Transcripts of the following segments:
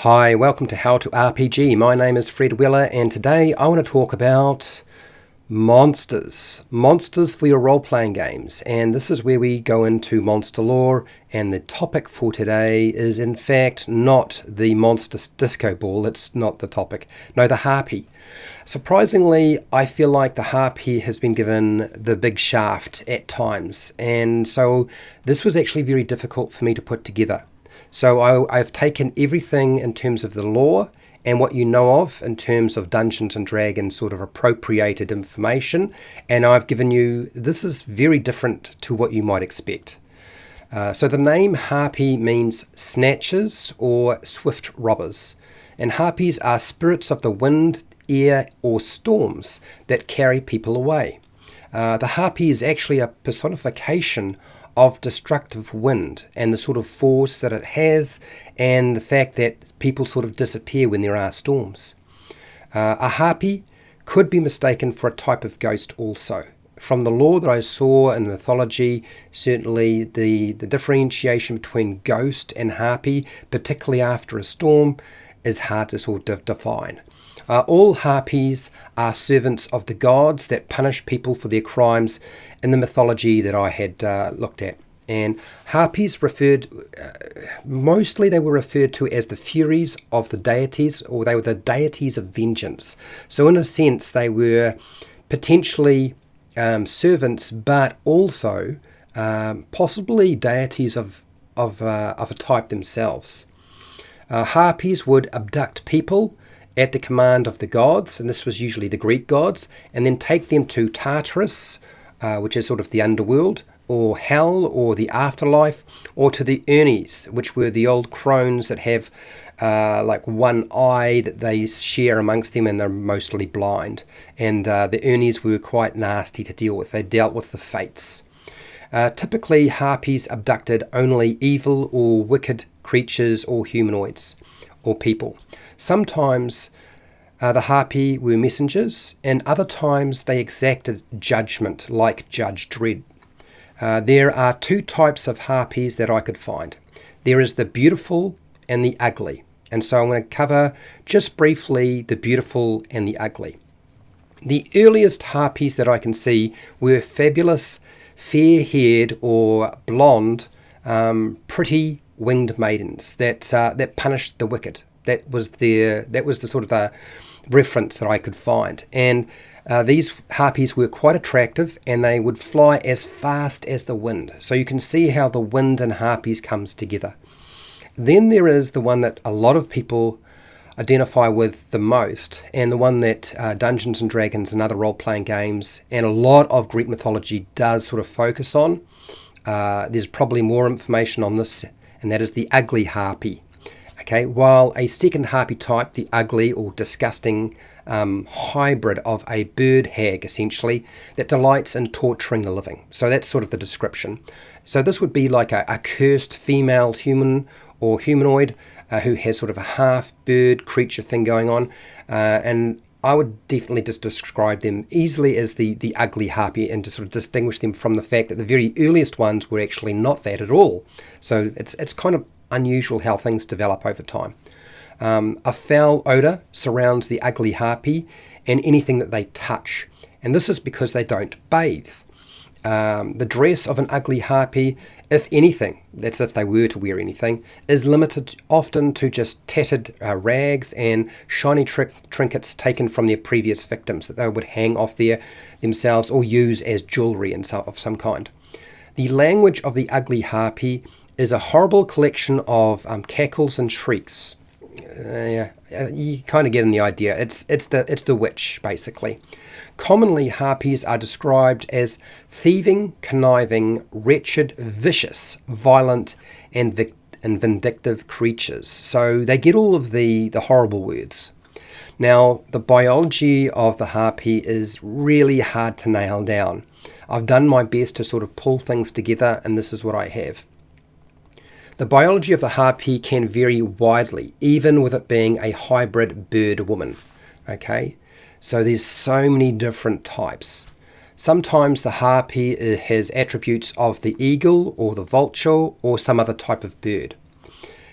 Hi, welcome to How to RPG. My name is Fred Weller, and today I want to talk about monsters. Monsters for your role-playing games. And this is where we go into monster lore, and the topic for today is in fact not the monster disco ball. It's not the topic. No, the harpy. Surprisingly, I feel like the harpy has been given the big shaft at times, and so this was actually very difficult for me to put together. So I've taken everything in terms of the lore and what you know of in terms of Dungeons and Dragons sort of appropriated information, and I've given you, this is very different to what you might expect. So the name harpy means snatchers or swift robbers, and harpies are spirits of the wind, air or storms that carry people away. The harpy is actually a personification of destructive wind and the sort of force that it has, and the fact that people sort of disappear when there are storms. A harpy could be mistaken for a type of ghost also. From the lore that I saw in mythology, certainly the differentiation between ghost and harpy, particularly after a storm, is hard to sort of define. All harpies are servants of the gods that punish people for their crimes in the mythology that I had looked at. And harpies mostly they were referred to as the furies of the deities, or they were the deities of vengeance. So in a sense, they were potentially servants, but also possibly deities of a type themselves. Harpies would abduct people at the command of the gods, and this was usually the Greek gods, and then take them to Tartarus, which is sort of the underworld, or hell, or the afterlife, or to the Urnies, which were the old crones that have like one eye that they share amongst them, and they're mostly blind. And the Urnies were quite nasty to deal with. They dealt with the fates. Typically, harpies abducted only evil or wicked creatures or humanoids or people. Sometimes the harpy were messengers, and other times they exacted judgment, like Judge Dredd. There are two types of harpies that I could find. There is the beautiful and the ugly. And so I'm going to cover just briefly the beautiful and the ugly. The earliest harpies that I can see were fabulous, fair-haired or blonde, pretty winged maidens that punished the wicked. That was the sort of the reference that I could find. And these harpies were quite attractive, and they would fly as fast as the wind. So you can see how the wind and harpies comes together. Then there is the one that a lot of people identify with the most, and the one that Dungeons and Dragons and other role-playing games and a lot of Greek mythology does sort of focus on. There's probably more information on this, and that is the ugly harpy. Okay, while a second harpy type, the ugly or disgusting hybrid of a bird hag, essentially, that delights in torturing the living. So that's sort of the description. So this would be like a cursed female human or humanoid who has sort of a half bird creature thing going on. And I would definitely just describe them easily as the ugly harpy, and to sort of distinguish them from the fact that the very earliest ones were actually not that at all. So it's kind of unusual how things develop over time. A foul odour surrounds the ugly harpy and anything that they touch, and this is because they don't bathe. The dress of an ugly harpy, if anything, that's if they were to wear anything, is limited often to just tattered rags and shiny trinkets taken from their previous victims that they would hang off themselves or use as jewellery of some kind. The language of the ugly harpy is a horrible collection of cackles and shrieks. You kind of get the idea. It's the witch, basically. Commonly, harpies are described as thieving, conniving, wretched, vicious, violent, and vindictive creatures. So they get all of the horrible words. Now, the biology of the harpy is really hard to nail down. I've done my best to sort of pull things together, and this is what I have. The biology of the harpy can vary widely, even with it being a hybrid bird-woman. Okay, so there's so many different types. Sometimes the harpy has attributes of the eagle or the vulture or some other type of bird.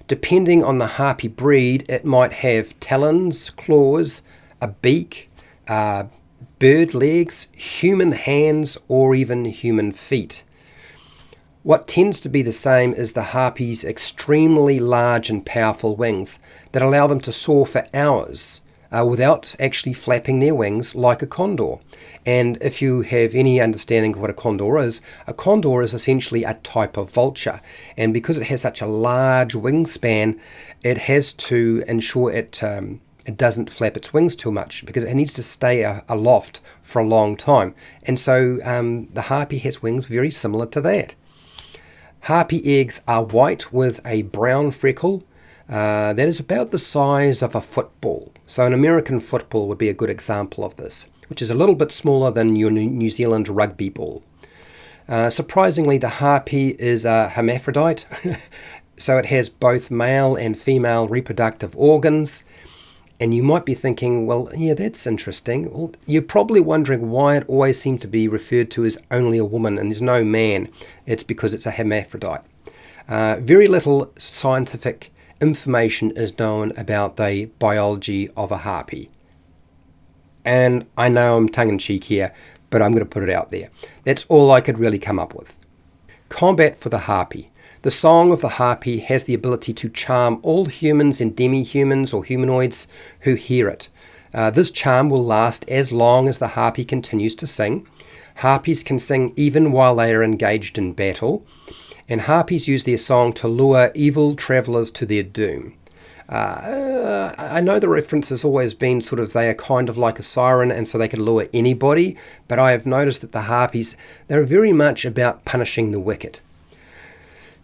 Depending on the harpy breed, it might have talons, claws, a beak, bird legs, human hands, or even human feet. What tends to be the same is the harpy's extremely large and powerful wings that allow them to soar for hours without actually flapping their wings like a condor. And if you have any understanding of what a condor is essentially a type of vulture. And because it has such a large wingspan, it has to ensure it doesn't flap its wings too much because it needs to stay aloft for a long time. And so the harpy has wings very similar to that. Harpy eggs are white with a brown freckle that is about the size of a football. So an American football would be a good example of this, which is a little bit smaller than your New Zealand rugby ball. Surprisingly, the harpy is a hermaphrodite, so it has both male and female reproductive organs. And you might be thinking, well, yeah, that's interesting. Well, you're probably wondering why it always seems to be referred to as only a woman and there's no man. It's because it's a hermaphrodite. Very little scientific information is known about the biology of a harpy. And I know I'm tongue-in-cheek here, but I'm going to put it out there. That's all I could really come up with. Combat for the harpy. The song of the harpy has the ability to charm all humans and demi-humans or humanoids who hear it. This charm will last as long as the harpy continues to sing. Harpies can sing even while they are engaged in battle, and harpies use their song to lure evil travellers to their doom. I know the reference has always been sort of they are kind of like a siren and so they can lure anybody, but I have noticed that the harpies, they're very much about punishing the wicked.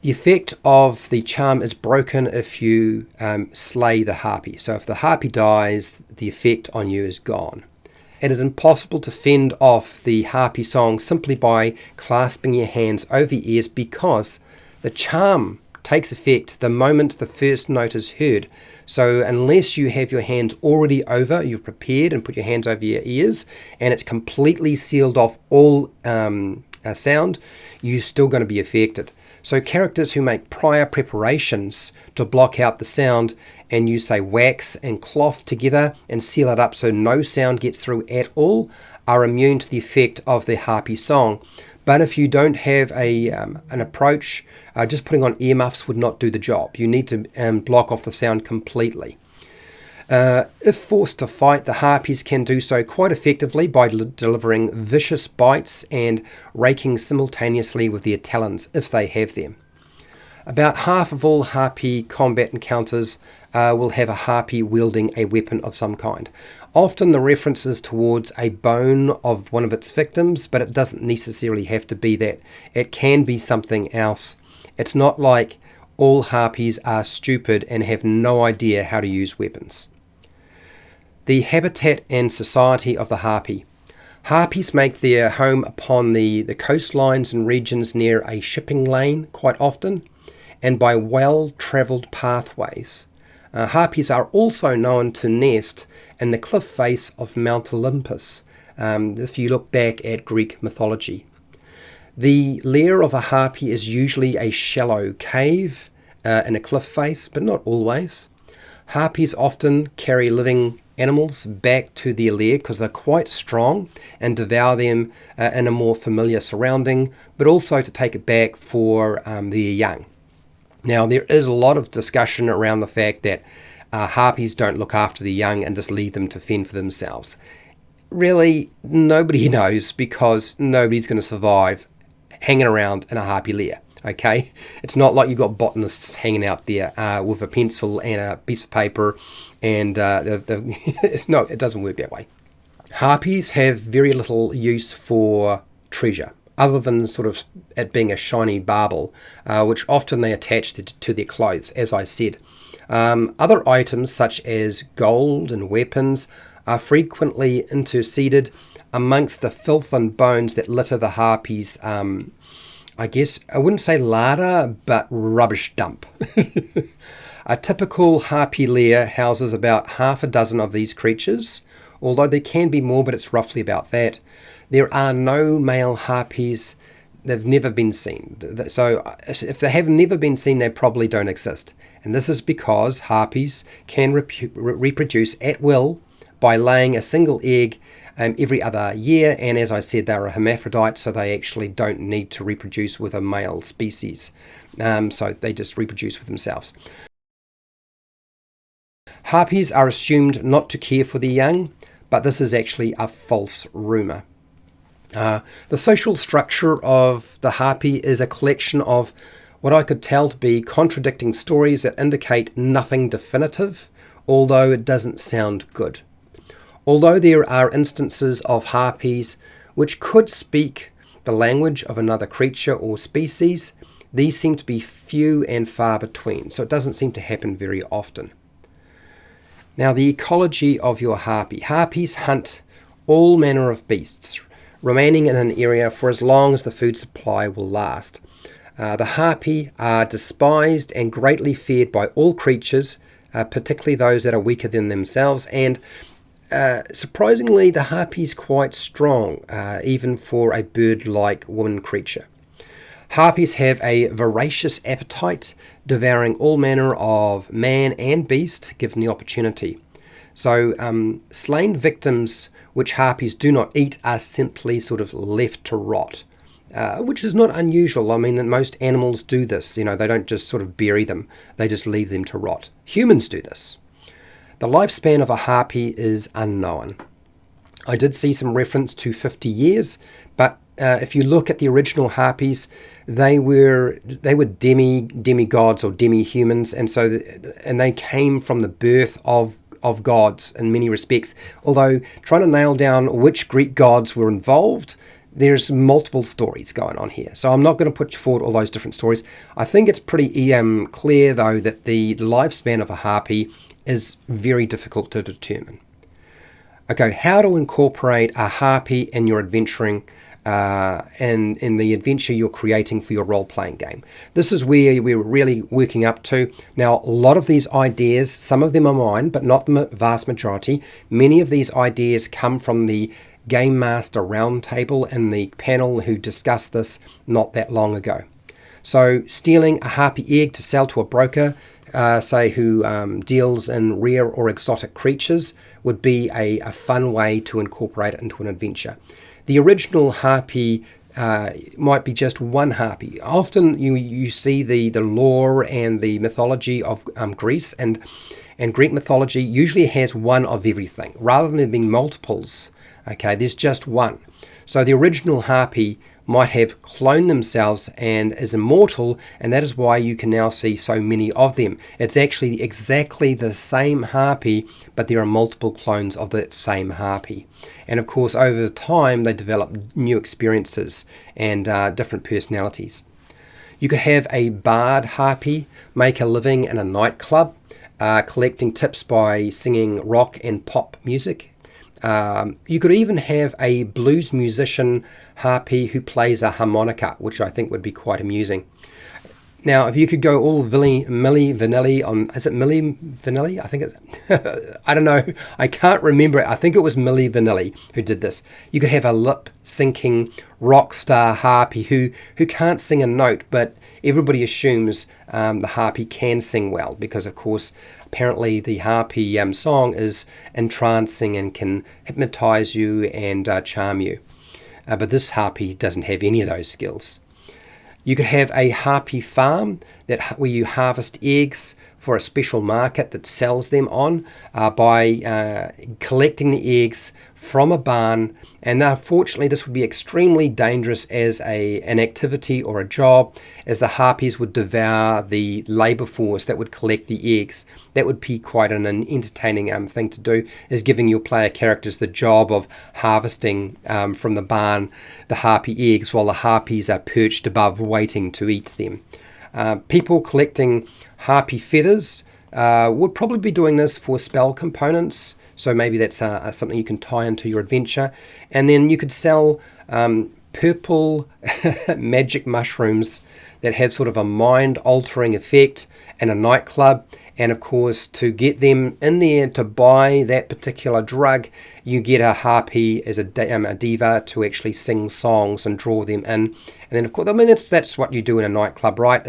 The effect of the charm is broken if you slay the harpy. So if the harpy dies, the effect on you is gone. It is impossible to fend off the harpy song simply by clasping your hands over your ears because the charm takes effect the moment the first note is heard. So unless you have your hands already over, you've prepared and put your hands over your ears, and it's completely sealed off all sound, you're still going to be affected. So characters who make prior preparations to block out the sound and use, say, wax and cloth together and seal it up so no sound gets through at all are immune to the effect of the harpy song. But if you don't have an approach, just putting on earmuffs would not do the job. You need to block off the sound completely. If forced to fight, the harpies can do so quite effectively by delivering vicious bites and raking simultaneously with their talons if they have them. About half of all harpy combat encounters will have a harpy wielding a weapon of some kind. Often the reference is towards a bone of one of its victims, but it doesn't necessarily have to be that. It can be something else. It's not like all harpies are stupid and have no idea how to use weapons. The habitat and society of the harpy. Harpies make their home upon the coastlines and regions near a shipping lane quite often, and by well-travelled pathways. Harpies are also known to nest in the cliff face of Mount Olympus, if you look back at Greek mythology. The lair of a harpy is usually a shallow cave in a cliff face, but not always. Harpies often carry living animals back to their lair because they're quite strong and devour them in a more familiar surrounding, but also to take it back for their young. Now, there is a lot of discussion around the fact that harpies don't look after the young and just leave them to fend for themselves. Really, nobody knows because nobody's going to survive hanging around in a harpy lair. Okay, it's not like you've got botanists hanging out there with a pencil and a piece of paper, and it doesn't work that way. Harpies have very little use for treasure, other than sort of it being a shiny bauble, which often they attach to their clothes, as I said. Other items such as gold and weapons are frequently interceded amongst the filth and bones that litter the harpies' I guess, I wouldn't say larder, but rubbish dump. A typical harpy lair houses about half a dozen of these creatures, although there can be more, but it's roughly about that. There are no male harpies they've never been seen. So if they have never been seen, they probably don't exist. And this is because harpies can reproduce at will by laying a single egg every other year. And as I said, they're a hermaphrodite, so they actually don't need to reproduce with a male species. So they just reproduce with themselves. Harpies are assumed not to care for their young, but this is actually a false rumour. The social structure of the harpy is a collection of what I could tell to be contradicting stories that indicate nothing definitive, although it doesn't sound good. Although there are instances of harpies which could speak the language of another creature or species, these seem to be few and far between, so it doesn't seem to happen very often. Now, the ecology of your harpy. Harpies hunt all manner of beasts, remaining in an area for as long as the food supply will last. The harpy are despised and greatly feared by all creatures, particularly those that are weaker than themselves, and surprisingly, the harpy is quite strong, even for a bird-like woman creature. Harpies have a voracious appetite, devouring all manner of man and beast given the opportunity. So slain victims which harpies do not eat are simply sort of left to rot, which is not unusual. I mean, that most animals do this. They don't just sort of bury them. They just leave them to rot. Humans do this. The lifespan of a harpy is unknown. I did see some reference to 50 years, but if you look at the original harpies, they were demigods or demi-humans, and they came from the birth of gods in many respects. Although trying to nail down which Greek gods were involved, there's multiple stories going on here. So I'm not going to put forward all those different stories. I think it's pretty clear, though, that the lifespan of a harpy is very difficult to determine. Okay, how to incorporate a harpy in your adventuring and in the adventure you're creating for your role-playing game. This is where we're really working up to. Now, a lot of these ideas, some of them are mine, but not the vast majority. Many of these ideas come from the Game Master Roundtable and the panel who discussed this not that long ago. So, stealing a harpy egg to sell to a broker, say who deals in rare or exotic creatures, would be a fun way to incorporate it into an adventure. The original harpy might be just one harpy. Often you see the lore and the mythology of Greece, and Greek mythology usually has one of everything. Rather than there being multiples, okay, there's just one. So the original harpy might have cloned themselves and is immortal, and that is why you can now see so many of them. It's actually exactly the same harpy, but there are multiple clones of that same harpy. And of course, over time, they develop new experiences and different personalities. You could have a bard harpy make a living in a nightclub, collecting tips by singing rock and pop music. You could even have a blues musician harpy who plays a harmonica, which I think would be quite amusing. Now, if you could go all Milli Vanilli on, is it Milli Vanilli? I think it's, I don't know, I can't remember it. I think it was Milli Vanilli who did this. You could have a lip-syncing rock star harpy who can't sing a note, but everybody assumes the harpy can sing well because, of course, apparently the harpy song is entrancing and can hypnotize you and charm you. But this harpy doesn't have any of those skills. You could have a harpy farm where you harvest eggs for a special market that sells them on by collecting the eggs from a barn. And unfortunately, this would be extremely dangerous as an activity or a job, as the harpies would devour the labor force that would collect the eggs. That would be quite an entertaining thing to do, is giving your player characters the job of harvesting from the barn the harpy eggs while the harpies are perched above waiting to eat them. People collecting harpy feathers would probably be doing this for spell components, so maybe that's something you can tie into your adventure. And then you could sell purple magic mushrooms that have sort of a mind-altering effect in a nightclub, And of course, to get them in there to buy that particular drug, you get a harpy as a diva to actually sing songs and draw them in. And then, of course, I mean, that's what you do in a nightclub, right?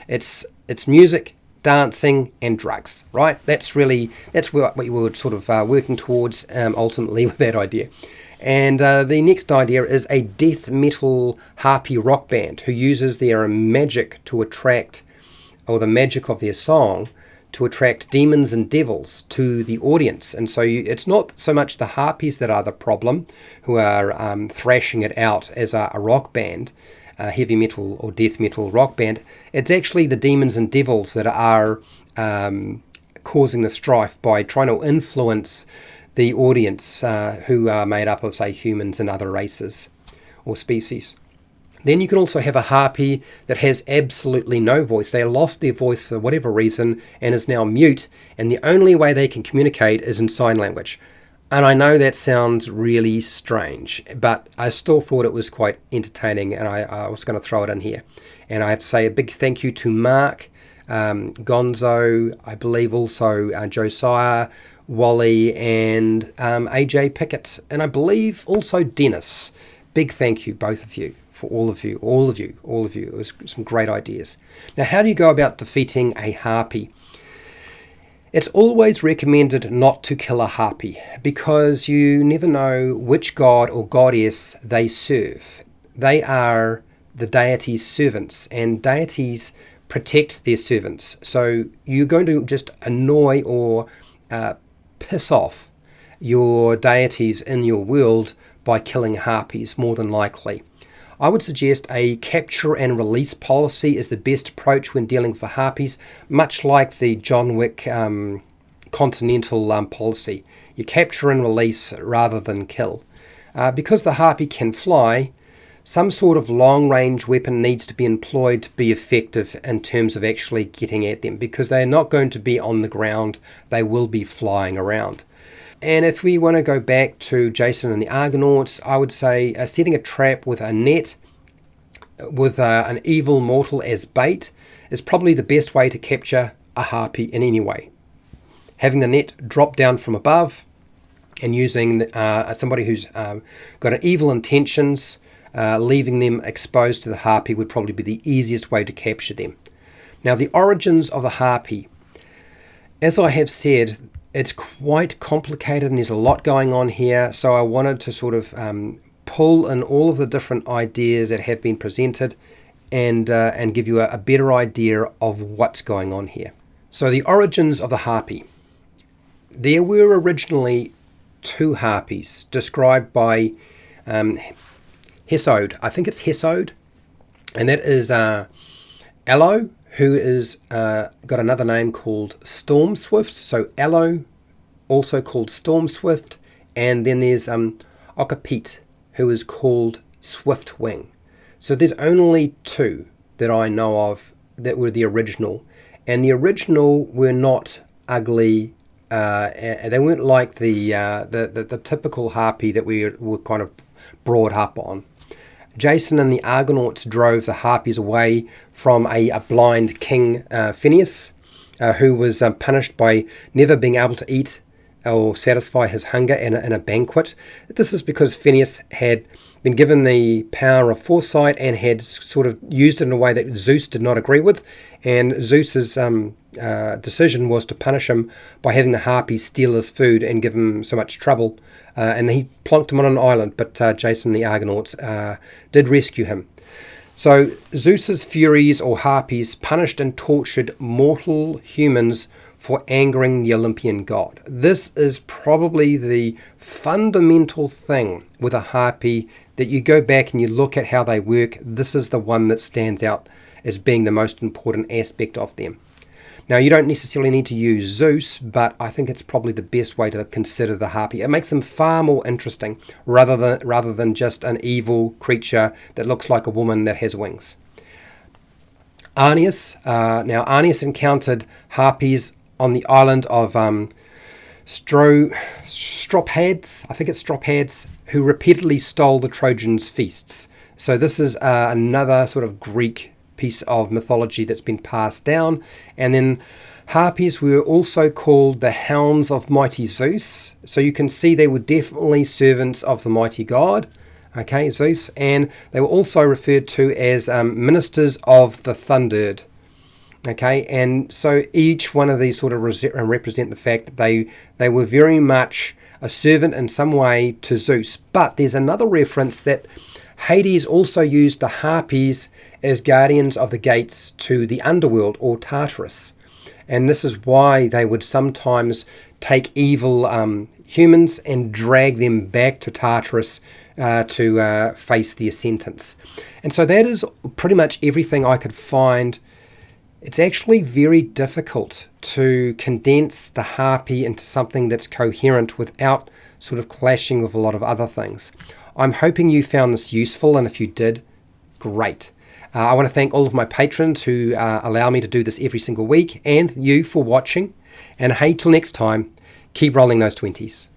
It's music, dancing, and drugs, right? That's what you were sort of working towards ultimately with that idea. And the next idea is a death metal harpy rock band who uses their magic to attract, or the magic of their song, to attract demons and devils to the audience. And so it's not so much the harpies that are the problem, who are thrashing it out as a rock band, a heavy metal or death metal rock band. It's actually the demons and devils that are causing the strife by trying to influence the audience, who are made up of, say, humans and other races or species. Then you can also have a harpy that has absolutely no voice. They lost their voice for whatever reason and is now mute, and the only way they can communicate is in sign language. And I know that sounds really strange, but I still thought it was quite entertaining, and I was going to throw it in here. And I have to say a big thank you to Mark, Gonzo, I believe also Josiah, Wally, and AJ Pickett, and I believe also Dennis. Big thank you, both of you, for all of you. It was some great ideas. Now, how do you go about defeating a harpy? It's always recommended not to kill a harpy because you never know which god or goddess they serve. They are the deity's servants, and deities protect their servants. So you're going to just annoy or piss off your deities in your world by killing harpies, more than likely. I would suggest a capture and release policy is the best approach when dealing with harpies, much like the John Wick continental policy. You capture and release rather than kill. Because the harpy can fly, some sort of long-range weapon needs to be employed to be effective in terms of actually getting at them, because they're not going to be on the ground, they will be flying around. And if we want to go back to Jason and the Argonauts, I would say setting a trap with a net with an evil mortal as bait is probably the best way to capture a harpy in any way. Having the net drop down from above and using somebody who's got an evil intentions, leaving them exposed to the harpy would probably be the easiest way to capture them. Now, the origins of the harpy. As I have said, it's quite complicated and there's a lot going on here, so I wanted to sort of pull in all of the different ideas that have been presented and give you a better idea of what's going on here. So the origins of the harpy. There were originally two harpies described by Hesiod. I think it's Hesiod, and that is Aloe, who is got another name called Storm Swift. So Aloe, also called Storm Swift, and then there's Okapete, who is called Swift Wing. So there's only two that I know of that were the original, and the original were not ugly. They weren't like the typical harpy that we were kind of brought up on. Jason and the Argonauts drove the harpies away from a blind king, Phineas, who was punished by never being able to eat or satisfy his hunger in a banquet. This is because Phineas had been given the power of foresight and had sort of used it in a way that Zeus did not agree with, and Zeus's decision was to punish him by having the harpies steal his food and give him so much trouble, and he plonked him on an island, but Jason and the Argonauts did rescue him. So Zeus's Furies or harpies punished and tortured mortal humans for angering the Olympian god. This is probably the fundamental thing with a harpy that you go back and you look at how they work. This is the one that stands out as being the most important aspect of them. Now, you don't necessarily need to use Zeus, but I think it's probably the best way to consider the harpy. It makes them far more interesting rather than just an evil creature that looks like a woman that has wings. Arnius. Now, Arnius encountered harpies on the island of Strophades, I think it's Strophades, who repeatedly stole the Trojans' feasts. So this is another sort of Greek piece of mythology that's been passed down. And then Harpies were also called the hounds of mighty Zeus. So you can see they were definitely servants of the mighty god, okay, Zeus. And they were also referred to as ministers of the thundered. Okay, and so each one of these sort of represent the fact that they were very much a servant in some way to Zeus. But there's another reference that Hades also used the Harpies as guardians of the gates to the underworld, or Tartarus. And this is why they would sometimes take evil humans and drag them back to Tartarus to face their sentence. And so that is pretty much everything I could find. It's actually very difficult to condense the harpy into something that's coherent without sort of clashing with a lot of other things. I'm hoping you found this useful, and if you did, great. I want to thank all of my patrons who allow me to do this every single week, and you for watching. And hey, till next time, keep rolling those 20s.